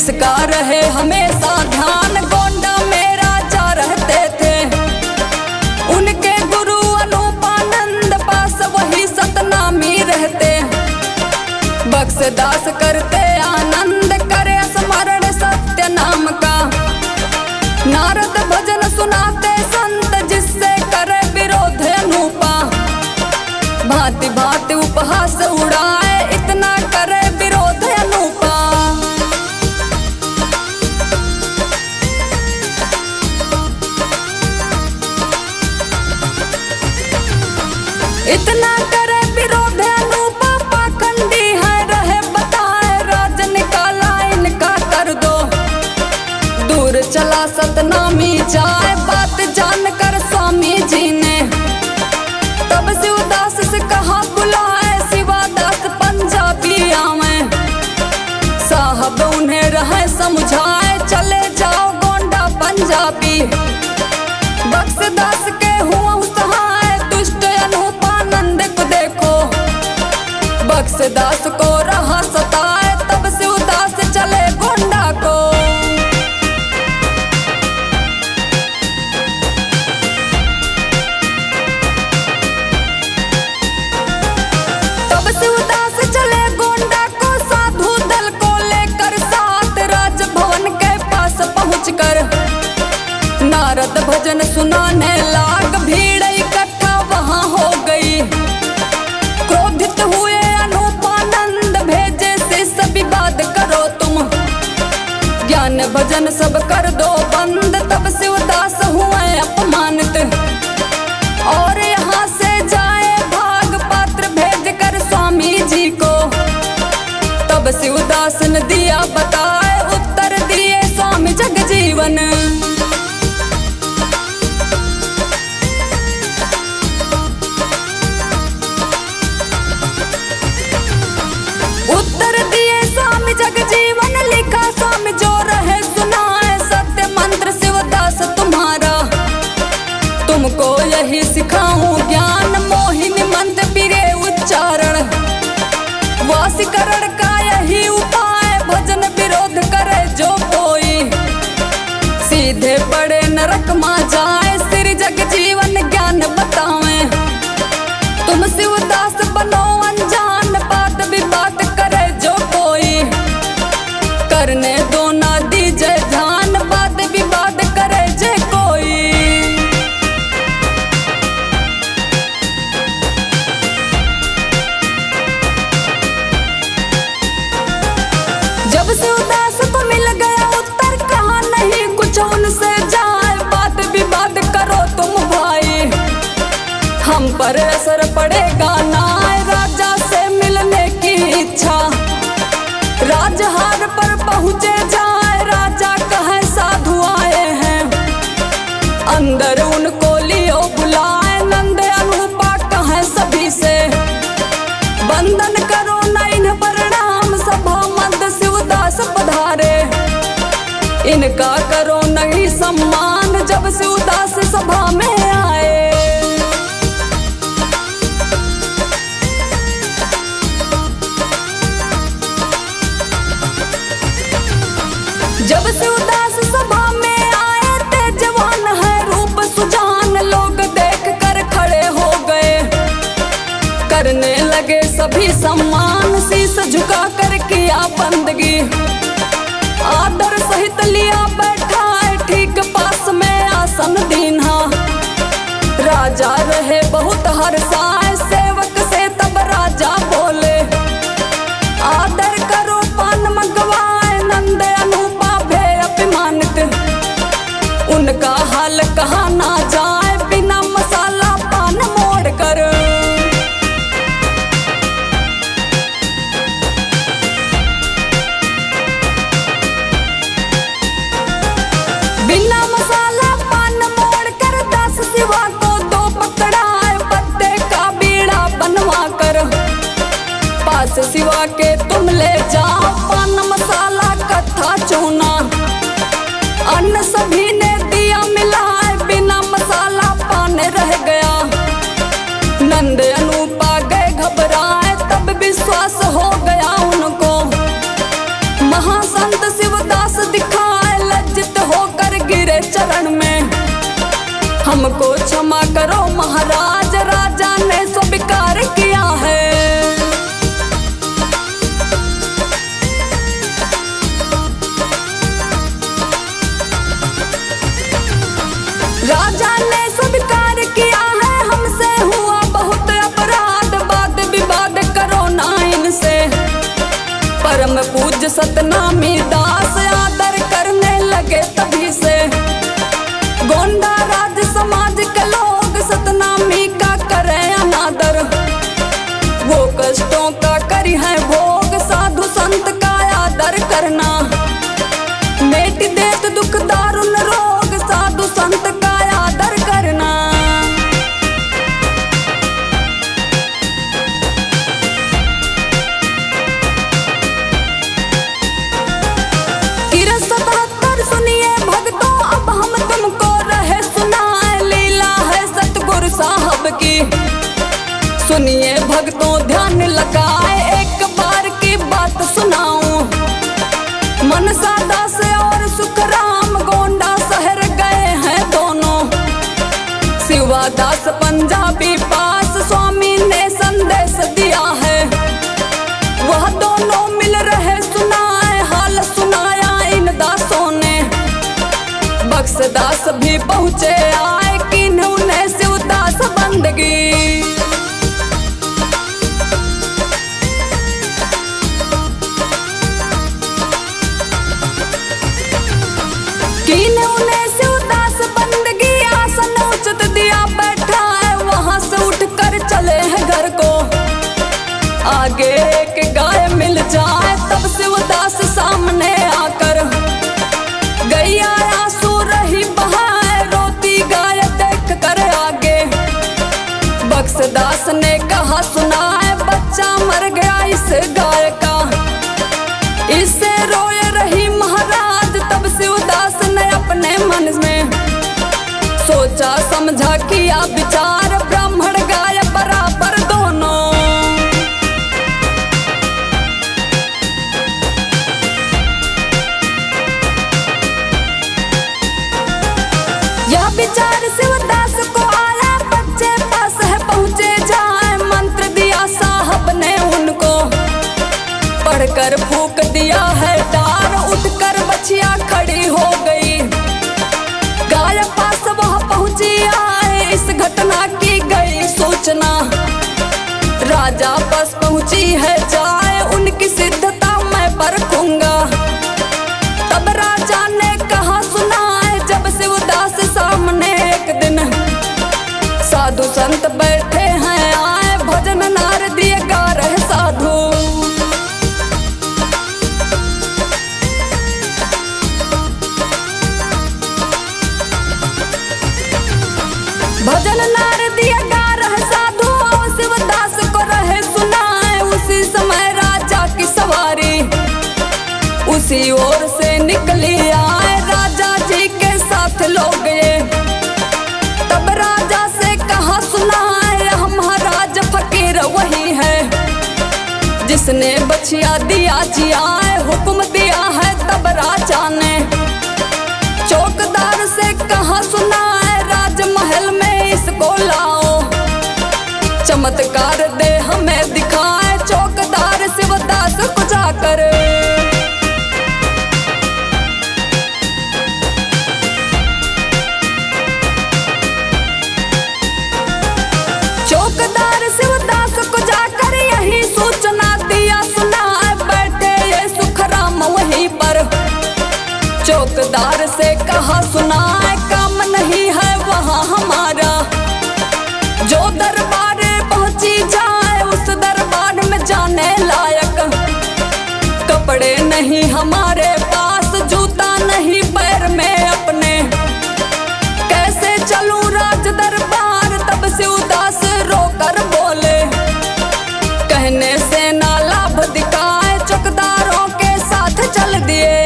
इसका रहे हमेशा ध्यान। गोंडा में राजा रहते थे, उनके गुरु अनूपानंद पास वही सतनामी रहते। बक्सदास करते आनंद, करे स्मरण सत्य नाम का। नारद भजन सुनाते संत, जिससे करे विरोध अनूपा। भांति भांति उपहास उड़ाए, इतना करे विरोध अनूपा। इतना करे विरोध अनूपा, पाखंडी है रहे बताए। राज निकाला इनका कर दो, दूर चला सतनामी जाए। बात जानकर स्वामी जी ने तब शिवदास से कहा बुलाए। शिवदास पंजाबी आवे, साहब उन्हें रहे समझाए। चले जाओ गोंडा पंजाबी, बक्सदास के हुआ सहाय। दुष्ट अनूपानंद को देखो, बक्सदास को रहा सताए। तब शिवदास चले गोंडा को। तब शिवदास चले गोंडा को, साधु दल को लेकर साथ। राजभवन के पास पहुंचकर नारद भजन सुनाने लाग। भीड़ इकट्ठा वहां हो गई, क्रोधित हुए अनूपानंद। भेजे शिष्य विवाद करो तुम, ज्ञान भजन सब कर दो बंद। तब शिवदास हुए अपमानित, और यहाँ से जाए भाग। पात्र भेज कर स्वामी जी को, तब शिवदास ने दिया बताए। उत्तर दिए स्वामी जगजीवन, उत्तर दिए स्वामी जगजीवन। लिखा स्वामी जो रहे सुनाए, सत्य मंत्र शिवदास तुम्हारा। तुमको यही सिखाऊं ज्ञान, मोहिनी मंत्र बिरे उच्चारण। वासीकरण का यही उपाय, भजन विरोध करे जो कोई। सीधे बड़े नरक मां जाए, श्री जगजीवन ज्ञान बतावे। तुम शिवदास बनो अनजान, बात विवाद करे जो कोई। करने दो ना दीजे ध्यान, बात विवाद करे जे कोई। जब शिवदास को मिल गया उत्तर, कहा नहीं कुछ उनसे जाए। बात विवाद करो तुम भाई, हम पर असर पड़ेगा ना। राजा से मिलने की इच्छा, राजहार पर पहुँचे जाए। राजा कहे साधु आए हैं, अंदर उनको लियो बुलाए। नंद अनूपा कहे सभी से, बंधन करो न इन्हें प्रणाम। सभा मध्य शिवदास पधारे, इनका करो नहीं सम्मान। जब शिवदास सभा में आए, जब शिवदास सभा में आए। तेजवान है रूप सुजान, लोग देख कर खड़े हो गए। करने लगे सभी सम्मान, शीश झुका कर किया बंदगी। आदर सहित लिया बैठाए, ठीक पास में आसन दीन्हा। राजा रहे बहुत हर्षाए, सेवक से तब राजा बोले। आदर करो पान मंगवाए, नंद अनूपा भे अपमानित। उनका हाल कहा ना जाए, बिना मसाला पान मोड़ कर। बिना मसाला पान मोड़ कर, 10 शिवा को 2 पकड़ाए। पत्ते का बीड़ा बनवा कर, पास शिवा के तुम ले जाओ। पान मसाला कथा चूना, अन्न सभी ने दिया मिलाए। बिना मसाला पान रह गया, नंद अनूपा गए घबराए। तब विश्वास हो गया उनको, महासंत शिवदास हमको क्षमा करो महाराज, राजा ने स्वीकार किया है। राजा ने स्वीकार किया है, हमसे हुआ बहुत अपराध, वाद विवाद करो ना इनसे। परम पूज्य सतनामी दास आदर करने लगे तभी से। गोंडा राज समाज के लोग सतनामी का करें अनादर, वो कष्टों का करी है भोग, साधु संत का आदर करना। मेट देत दुख दारुण रोग, साधु संत का आदर करना। कीरत 77 सुनिए भक्तों, अब हम तुमको रहे सुनाए, लीला है सतगुरु साहब की। सुनिए भक्तों ध्यान लगाए, एक बार की बात सुनाऊं। मनसा दास और सुखराम गोंडा शहर गए हैं दोनों। शिवादास पंजाबी पास स्वामी ने संदेश दिया है, वह दोनों मिल रहे सुनाए, हाल सुनाया इन दासों ने। बक्सदास भी पहुँचे आए, किन्होंने शिवदास बंदगी। उन्हें शिवदास बंदगी, आसन उचित दिया बैठा है, वहां से उठकर चले हैं घर को। आगे एक गाय मिल जाए, तब शिवदास सामने आकर गैया आंसू रही बहाए, रोती गाय देख कर आगे। बक्सदास ने कहा सुना है, बच्चा मर गया इस गाय का, इससे रोए रही महाराज। तब शिवदास ने अपने मन में सोचा समझा किया विचार, ब्राह्मण गाय बराबर दोनों। यह विचार शिवदास को आया, बच्चे पास है पहुँचे जाए, मंत्र दिया साहब ने उनको, पढ़कर फूक दिया है डार, उठकर बछिया खड़ी हो गई। गाय पास वह पहुंची आए, इस घटना की गई सूचना। राजा पास पहुंची है जाए, उनकी सिद्धता मैं परखूंगा। तब राजा ने कहा सुनाए, जब शिवदास सामने एक दिन साधु संत बैठे हैं आए, भजन नार दिए गा रहे साधु। भजन नार दिया गा रहे साधु, और शिवदास को रहे सुनाए। उसी समय राजा की सवारी उसी ओर से निकली आए, राजा जी के साथ लोग ये। तब राजा से कहा सुनाए, यह महाराज फकीर वही है, जिसने बछिया दिया जियाए, हुक्म दिया है तब राजा ने। चौकीदार से कहा सुनाए, राजमहल में इसको लाओ, चमत्कार दे हमें दिखाए। चौकीदार शिवदास को जाकर चौकीदार शिवदास को जाकर यही सूचना दिया सुनाए, बैठे ये सुखराम वहीं पर। चौकीदार से कहा सुनाए, काम नहीं है वहाँ हमारा, जो दरबार पहुंची जाए उस दरबार में जाने लायक। कपड़े नहीं हमारे पास, जूता नहीं पैर में अपने, कैसे चलूं राज दरबार। तब शिवदास रोकर बोले, कहने से ना लाभ दिखाए, चौकीदारों के साथ चल दिए।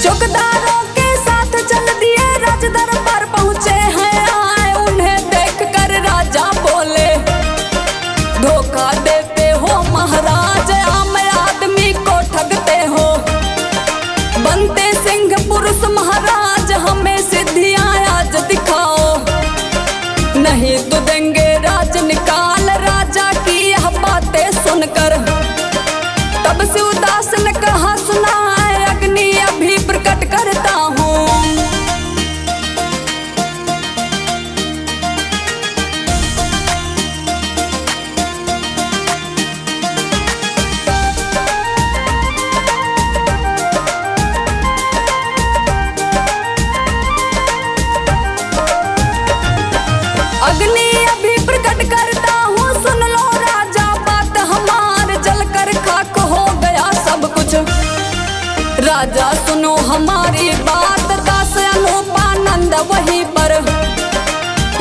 चौकीदारों के साथ चल दिए, राज दरबार पहुंचे हैं आए, उन्हें हमारी बात, दास अनूपानंद वहीं पर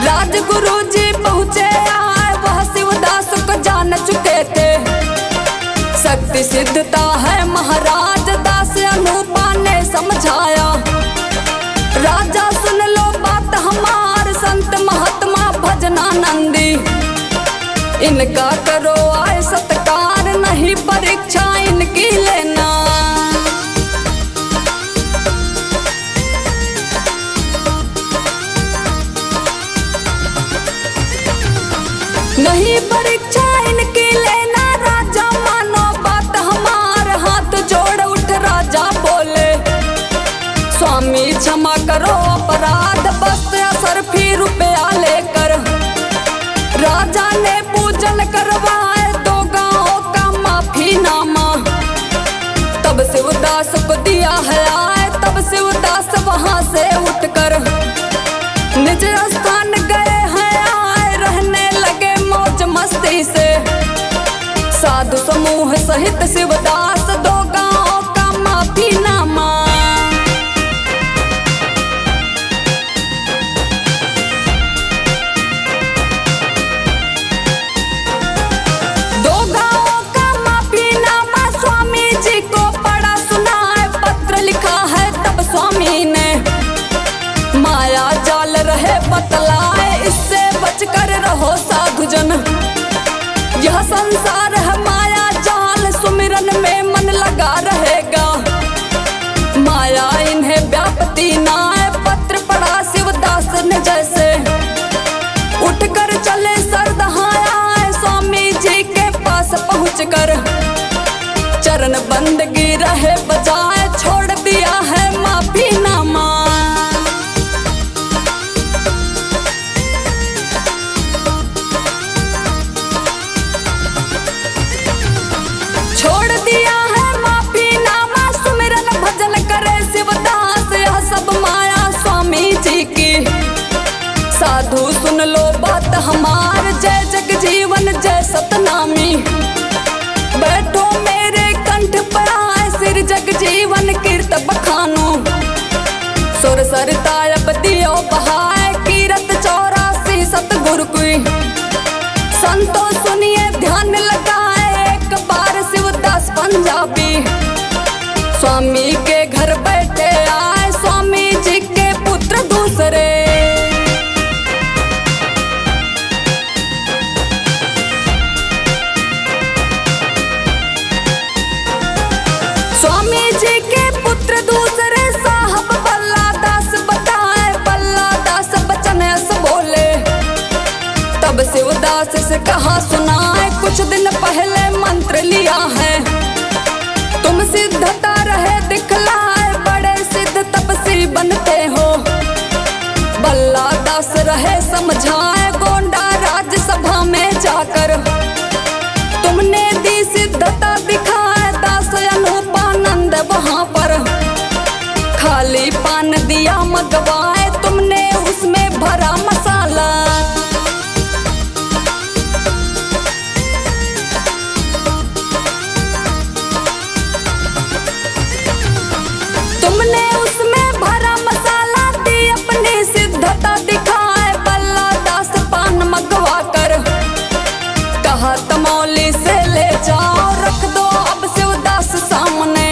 राजगुरु जी पहुँचे आए, वह शिवदास को जान चुके थे। शक्ति सिद्धता है महाराज, दास अनूपा ने समझाया। राजा सुन लो बात हमार, संत महात्मा भजनानंदी, इनका करो आए सत्कार, नहीं परीक्षा इनकी लेना। नहीं परीक्षा इनकी लेना, राजा मानो बात हमार, हाथ जोड़ उठ राजा बोले। स्वामी क्षमा करो अपराध, बस असरफी रुपया लेकर राजा ने पूजन करवाए, 2 गांवों का माफीनामा। तब शिवदास को दिया है आए, तब शिवदास वहां से उठकर निज स्थान गए हैं आए, रहने लगे मौज मस्ती से। साधु समूह सहित शिवदास, 2 गांवों का माफीनामा। बतलाए इससे बचकर रहो साधुजन, यह संसार है माया जाल, सुमिरन में मन लगा रहेगा। माया इन्हें व्यापती ना है, पत्र पढ़ा शिवदास ने जैसे, उठकर चले सरदहाया, स्वामी जी के पास पहुंचकर चरण बंदगी रहे बजाए, छोड़ दिया है माफीनामा। साधु सुन लो बात हमार, जय जगजीवन जय सतनामी। बैठो मेरे कंठ पर आए, सिर जगजीवन कीर्त बखानो। सुर सरता अब दियो बहाए, कीरत 84 सतगुरु की। संतो सुनिए ध्यान लगाए, एक बार शिवदास पंजाबी स्वामी के घर बैठे आए, स्वामी जी के पुत्र दूसरे। स्वामी जी के पुत्र दूसरे साहब बल्ला दास बताए, बल्ला दास बचन ऐसे बोले। तब शिवदास से कहा सुनाए, कुछ दिन पहले मंत्र लिया है, तुम सिद्धता रहे दिखलाए, बड़े सिद्ध तपस्वी बनते हो। बल्ला दास रहे समझाए, गोंडा राज्यसभा में जाकर तुमने दी सिद्धता दिखाए, दास अनूपानंद वहां पर खाली पान दिया मगवाए, तुमने उसमें भरा मसाला। तुमने उसमें भरा मसाला, दी अपनी सिद्धता दिखाए, बल्ला दास पान मगवा कर कहा तमौली से ले जाओ, रख दो अब शिवदास सामने।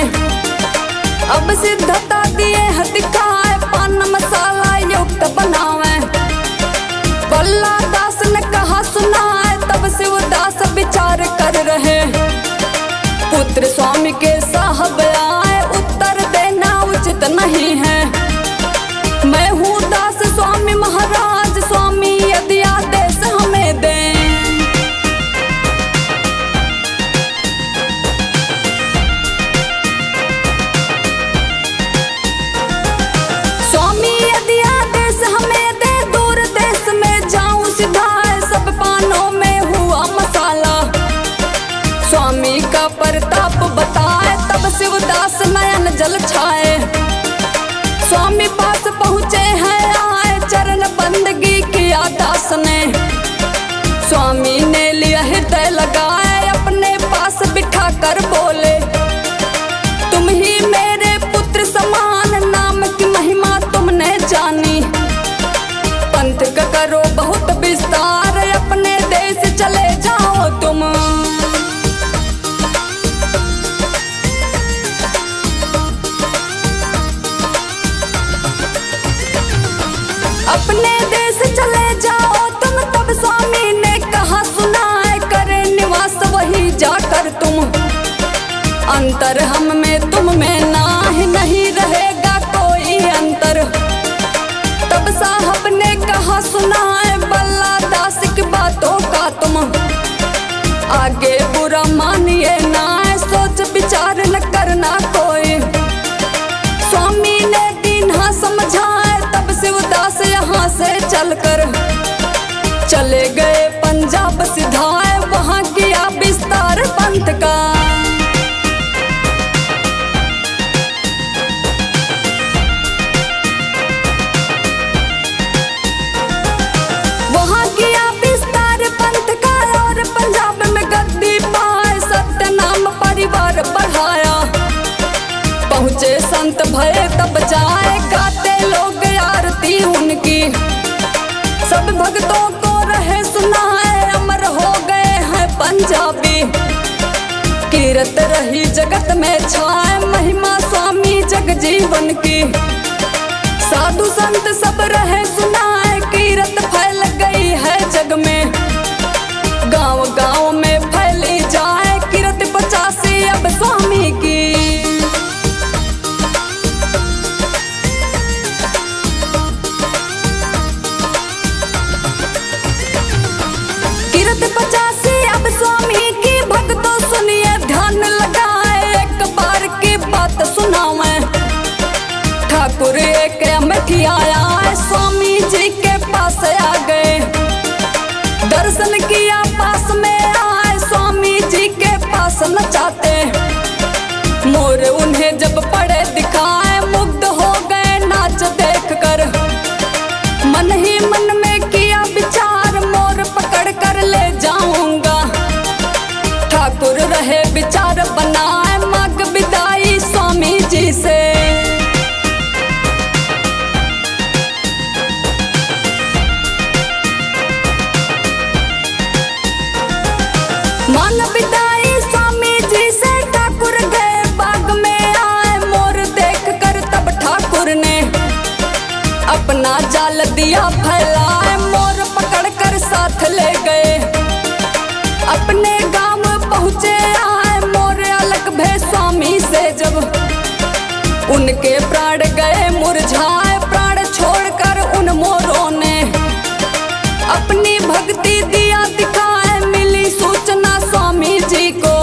अब सिद्धता दिए है दिखाए, पान मसाला युक्त बनावे। बल्ला दास ने कहा सुनाए, तब शिवदास विचार कर रहे। पुत्र स्वामी के साहब आए, उत्तर देना उचित नहीं है। मैं हूँ दास स्वामी महाराज, स्वामी यदि आदेश हमें दें। स्वामी यदि आदेश हमें दे, दूर देश में जाऊं सीधा, सब पानों में हुआ मसाला। स्वामी का प्रताप बताए, तब शिवदास नयन जल छाए। स्वामी पास पहुँचे हैं आए, चरण बंदगी किया दास ने। स्वामी ने लिया हृदय लगाए, अपने पास बिठा कर बोले, तुम ही मेरे पुत्र समान, चलकर चले गए पंजाब सिधाए, वहां किया विस्तार पंथ का। वहां किया विस्तार पंथ का और पंजाब में गद्दी पाए, सत्य नाम परिवार बढ़ाया। पहुंचे संत भये तब जाए, गाते लोग आरती उनकी, सब भक्तों को रहे सुनाए, अमर हो गए हैं पंजाबी। कीरत रही जगत में छाए, महिमा स्वामी जगजीवन की। साधु संत सब रहे सुनाए, कीरत फैल गई है जग में। गांव गांव में फैली जाए, कीरत 85 अब स्वामी की। कीरत 85 अब स्वामी की, भक्तों सुनिए ध्यान लगाए, एक बार की बात सुनावे। ठाकुर एक अमेठी आया, स्वामी जी के पास आ गए। दर्शन किया पास में आए, स्वामी जी के पास नचाते। मोर उन्हें जब पड़े दिखाए, मुग्ध हो गए नाच देख कर। मन ही मन में किया विचार, मोर पकड़ कर ले जाऊंगा। ठाकुर रहे विचार बनाए, मांग विदाई स्वामी जी से। मान विदाई स्वामी जी से, ठाकुर गए बाग में आए। मोर देख कर तब ठाकुर ने अपना जाल दिया फैलाए, मोर पकड़ कर साथ ले गए। अपने गांव पहुंचे आए, मोर अलग भे स्वामी से जब। उनके प्राण गए मुरझाए, प्राण छोड़कर उन मोरों ने अपनी भक्ति दिया दिखाए। मिली सूचना स्वामी जी को,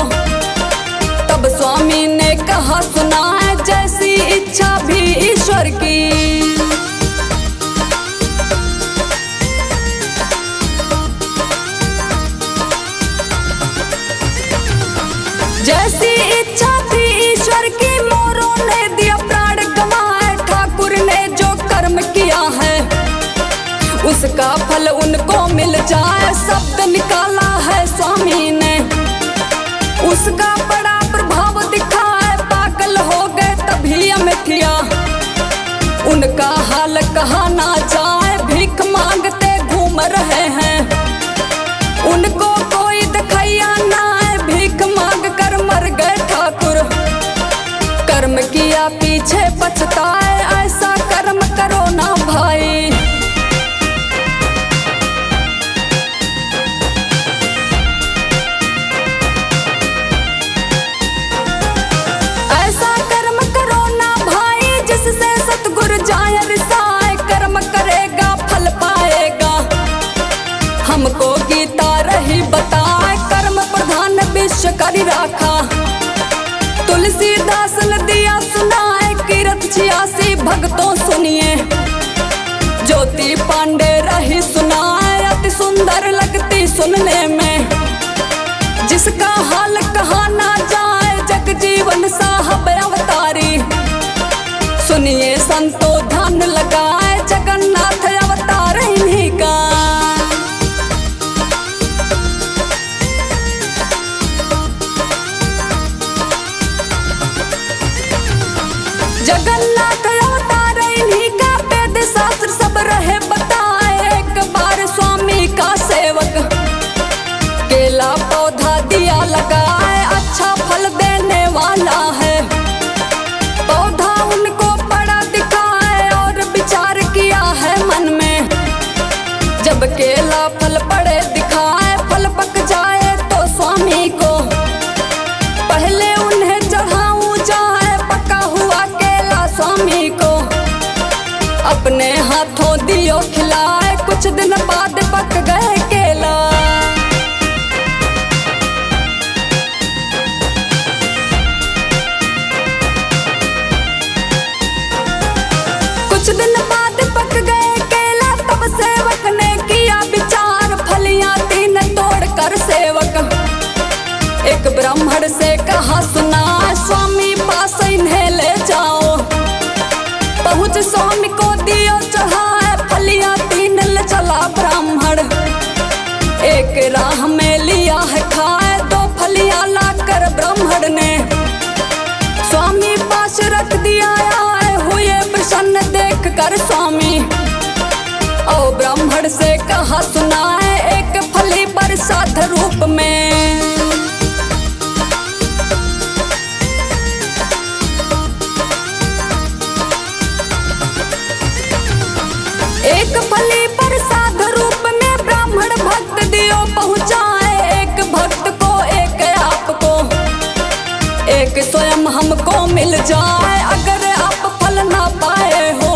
तब स्वामी ने कहा सुनाए, जैसी इच्छा भी ईश्वर की। जैसी इच्छा थी ईश्वर की, मोरों ने दिया प्राण गंवाए। ठाकुर ने जो कर्म किया है, उसका फल उनको मिल जाए, शब्द निकाला है स्वामी ने। उसका बड़ा प्रभाव दिखा है, पागल हो गए तभी अमेठिया। उनका हाल कहा ना जाए, भीख मांगते घूम रहे हैं। उनको कोई दिखाया ना है, भीख मांग कर मर गए ठाकुर। कर्म किया पीछे पछताए, ऐसा कर्म करो ना भाई। ऐसा कर्म करो ना भाई, जिससे सतगुरु जाए रिसाए। कर्म करेगा फल पाएगा, हमको गीता रही बताए। कर्म प्रधान विश्व करी राखा, तुलसीदास ने दिया सुनाए। कीरत 86 भक्तों सुनिए, ज्योति पांडे रही सुनाए। अति सुंदर लगती सुनने में, जिसका हाल कहा ना जाए। जगजीवन साहब अवतारी, सुनिए संतो ध्यान लगाए। जगन्नाथ अवतार इन्हीं का। जगन्नाथ अवतार इन्हीं का, वेद शास्त्र सब रहे बताए। एक बार स्वामी का सेवक केला पौधा दिया लगाए, अच्छा फल देने वाला है। पौधा उनको बड़ा दिखाए और विचार किया है मन में। जब केला फल बड़े दिखाए, फल पक जाए तो स्वामी को पहले उन्हें चढ़ाऊं जाए। पका हुआ केला स्वामी को अपने हाथों दियो खिलाए। कुछ दिन बाद पक गए केला। कुछ दिन बाद पक गए केला, तब सेवक ब्राह्मण से कहा सुना, स्वामी पास इन्हें ले जाओ। पहुँच स्वामी को दियो चढ़ाए, फलियां 3 ले चला ब्राह्मण। एक राह में लिया है खाए, 2 फलियां लाकर ब्राह्मण ने स्वामी पास रख दिया। आए हुए प्रसन्न देख कर स्वामी, और ब्राह्मण से कहा सुनाए, एक फली प्रसाद रूप में। एक फली प्रसाद रूप में ब्राह्मण भक्त दियो पहुँचाए। एक भक्त को एक आपको, एक स्वयं हमको मिल जाए, अगर आप फल ना पाए हो।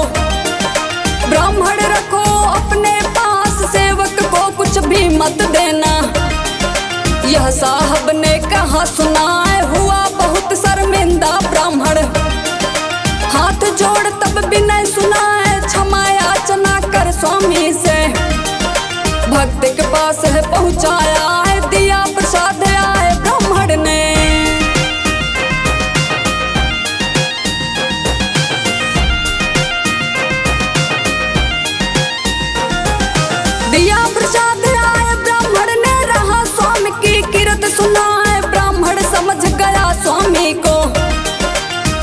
ब्राह्मण रखो अपने पास, सेवक को कुछ भी मत देना। यह साहब ने कहा सुनाए, हुआ बहुत शर्मिंदा ब्राह्मण। हाथ जोड़ तब विनय सुनाए, क्षमा याचना कर स्वामी से। भक्त के पास है पहुँचाया है, दिया प्रसाद आए ब्राह्मण ने। दिया प्रसाद आए ब्राह्मण ने, रहा स्वामी की कीरत सुनाए। ब्राह्मण समझ गया स्वामी को,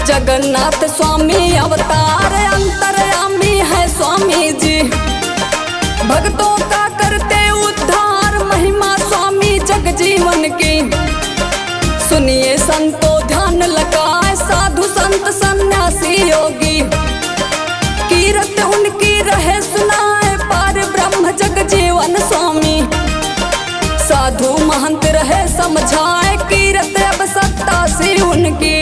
जगन्नाथ स्वामी अवतार, अंतर्यामी है स्वामी जी। भक्तों का करते उद्धार, महिमा स्वामी जग जीवन की। सुनिए संतो ध्यान लगाए, साधु संत सन्यासी योगी। कीरत उनकी रहे सुनाए, पार ब्रह्म जग जीवन स्वामी। साधु महंत रहे समझाए, कीरत अब सत्ता सी उनकी।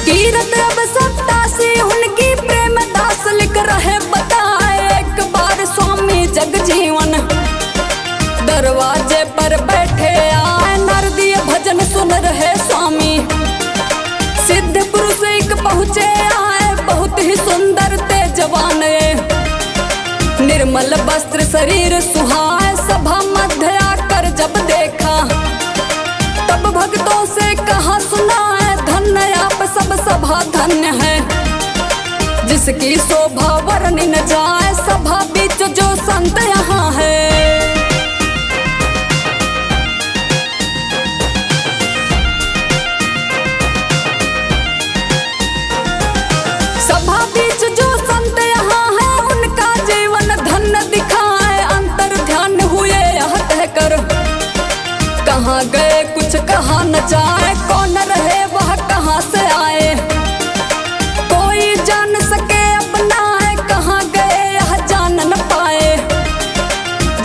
कीरत अब सत्ता सी उनकी, प्रेम दास लिख रहे बताए। एक बार स्वामी जग जीवन दरवाजे पर बैठे आए, नारदीय भजन सुन रहे स्वामी। सिद्ध पुरुष एक पहुँचे आए, बहुत ही सुंदर तेजवान। निर्मल वस्त्र शरीर सुहाए, सभा मध्य आकर जब देखा, तब भक्तों से कहा सुनाए, धन्य आप सब सभा धन्य है। जिसकी शोभा वर्णि न जाए, सभा बीच जो संत यहाँ है। सभा बीच जो संत यहाँ है, उनका जीवन धन्य दिखाए। अंतर ध्यान हुए यह कहकर, कहाँ गए कुछ कहा न जाए। कौन रहे वह कहाँ से आए, कोई जान सके अपना है। कहाँ गए यह जान न पाए,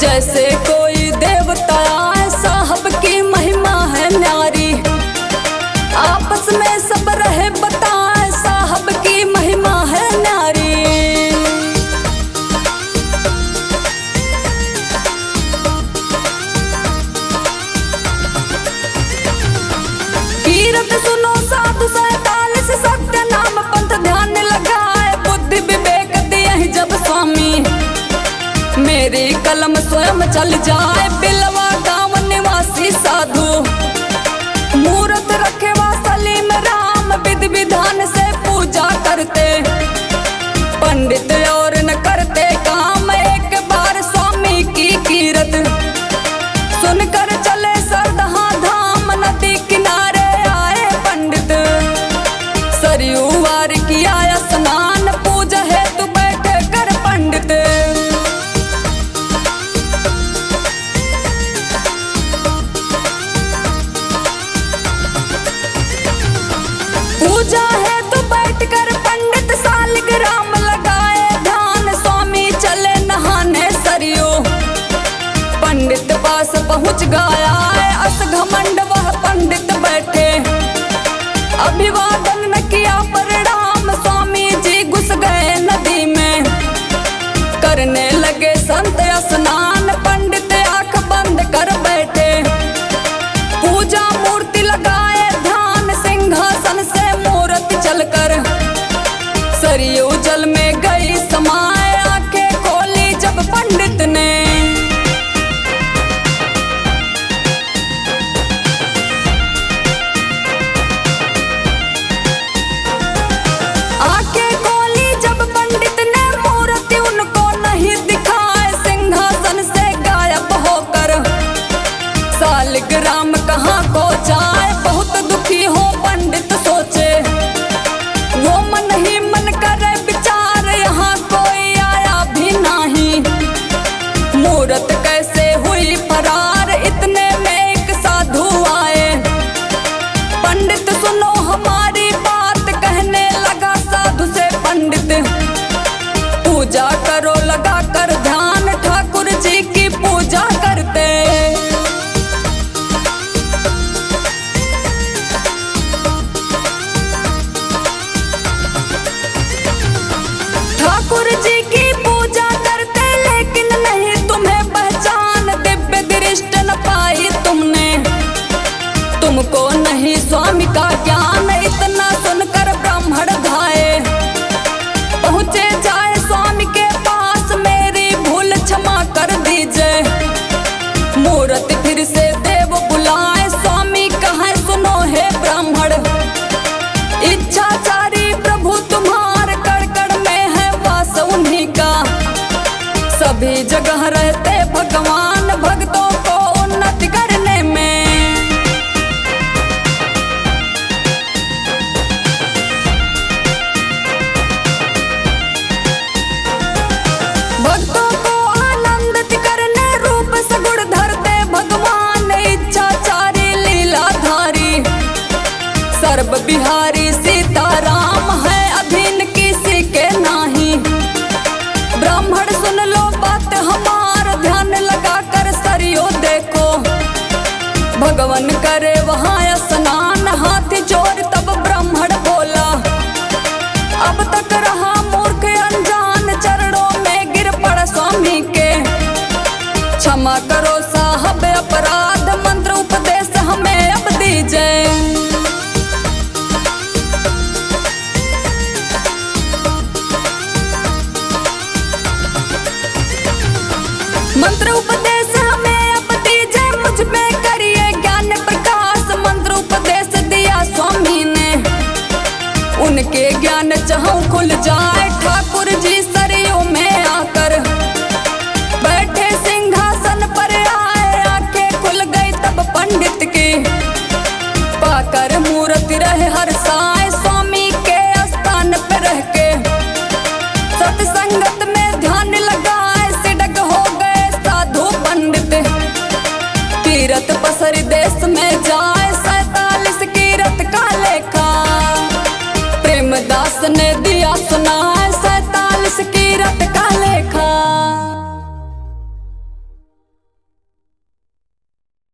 जैसे कोई देवता आए। साहब की महिमा है न्यारी, आपस में सब रहे बताए। साहब की महिमा है न्यारी। कीरत सुनो साधु 47 सत्य नाम पंथ ध्यान लगाए। बुद्धि विवेक दिए जब स्वामी, मेरी कलम स्वयं चल जाए। बिलवा गांव निवासी साधु, मूर्त रखे वासली में राम। विधि विधान से पूजा करते, पंडित और न करते काम। एक बार स्वामी की कीरत सुनकर चले सरदहा धाम। नदी किनारे आए पंडित, सरयू वार किया स्नान। पूजा हेतु बैठे कर पंडित, पूजा हेतु बैठ कर पंडित सालिग्राम लगाए ध्यान। स्वामी चले नहाने सरयू, पंडित पास पहुँच गया अस घमंड। वह पंडित बैठे, अभिवादन न किया प्रणाम। स्वामी जी घुस गए नदी में, करने लगे संत स्नान। पंडित आंख बंद कर बैठे, पूजा मूर्ति लगाए ध्यान। सिंहासन से मूर्ति चलकर सरयू जल में गई। कब तक रहा मूर्ख अनजान, चरणों में गिर पड़ा स्वामी के। क्षमा करो साहब अपराध, मंत्र उपदेश हमें अब दीजिए। मंत्र उपदेश हमें अब दीजिए, मुझ में करिए ज्ञान प्रकाश। मंत्र उपदेश दिया स्वामी ने, उनके ज्ञान चाहूं खुल जाए। ठाकुर जी सरयू में आकर बैठे सिंहासन पर आए, आंखें खुल गई तब पंडित की। पाकर मूर्ति रहे हर साए, स्वामी के स्थान पर रह के सत्संगत